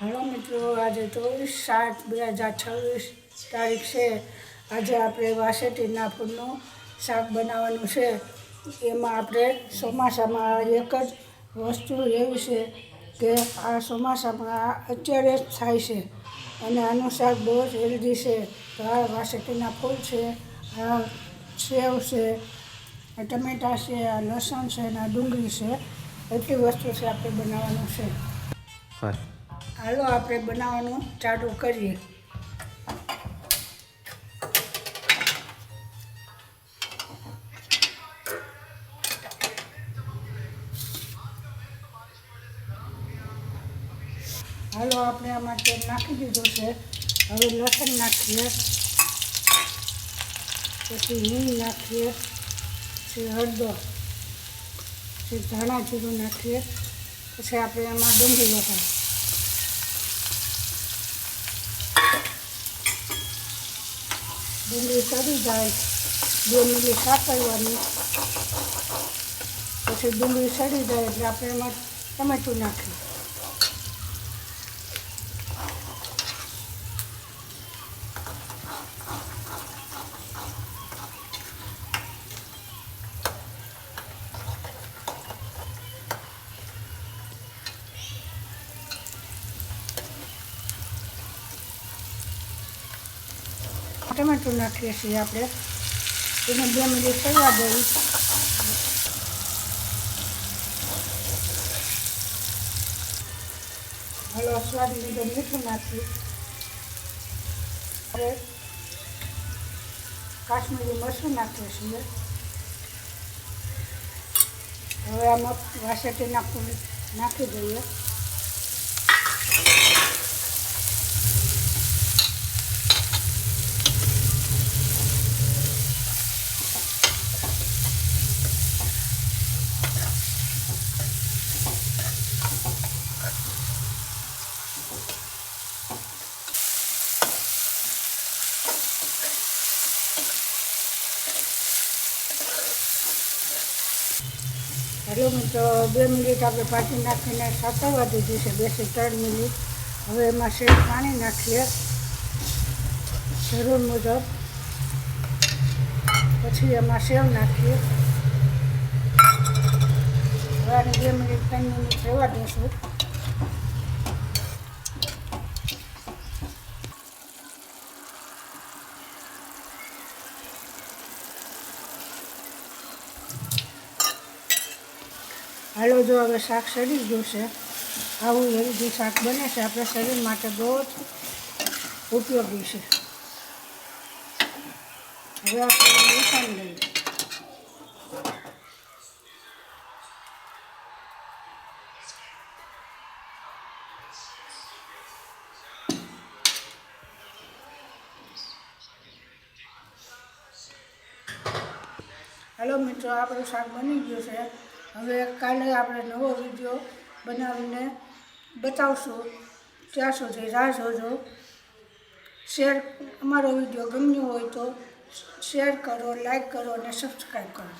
Hello मित्रों, आज 24/7/2026 तारीख से आज આપણે વાસેટીના ફૂલનું શાક બનાવવાનું છે। એમાં આપણે ચોમાસામાં એક જ વસ્તુ એવી છે કે આ ચોમાસામાં અત્યારે જ થાય છે અને આનું શાક બહુ જ હેલ્ધી છે। તો આ વાસેટીના ફૂલ છે, આ સેવ છે, ટમેટાં છે, આ લસણ છે અને આ ડુંગળી છે, એટલી વસ્તુથી આપણે બનાવવાનું છે। હાલો આપણે બનાવવાનું ચાલુ કરીએ। હાલો આપણે આમાં તેલ નાખી દીધું છે। હવે લસણ નાખીએ, પછી હિંગ નાખીએ, પછી હળદર, પછી ધાણા જીરું નાખીએ, પછી આપણે એમાં ડુંગળી વઘારીએ। ડુંગળી ચડી જાય 2 મિનિટ સાંકળવાની, પછી ડુંગળી ચડી જાય એટલે આપણે એમાં ટમેટું નાખીએ। ટમેટું નાખીએ છીએ આપણે, એને 2 મિનિટ ચડવા દઈએ। હાલો સ્વાદ લીધે મીઠું નાખીએ, હવે કાશ્મીરી મરચું નાખીએ છીએ। હવે આમાં વાસેટીના ફૂલ નાખી દઈએ। हेलो मित्रों, 2 मिनिट આપણે પાછી નાખીને સાતળવા દીધી છે, 2 થી 3 મિનિટ। હવે એમાં સેજ પાણી નાખીએ જરૂર મુજબ, પછી એમાં સેવ નાખીએ। હવે આને 2 મિનિટ 3 મિનિટ રહેવા દઈશું। હાલો જો હવે શાક સડી ગયું છે। આવું હેલ્ધી શાક બને છે, આપણા શરીર માટે બહુ જ ઉપયોગી છે। હવે આપણે લસણ લઈએ, હાલો મિત્રો આપણું શાક બની ગયું છે। હવે કાલે આપણે નવો વિડીયો બનાવીને બતાવશું, ત્યાં સુધી રાહ જોજો। શેર, અમારો વિડીયો ગમ્યો હોય તો શેર કરો, લાઈક કરો અને સબસ્ક્રાઈબ કરો।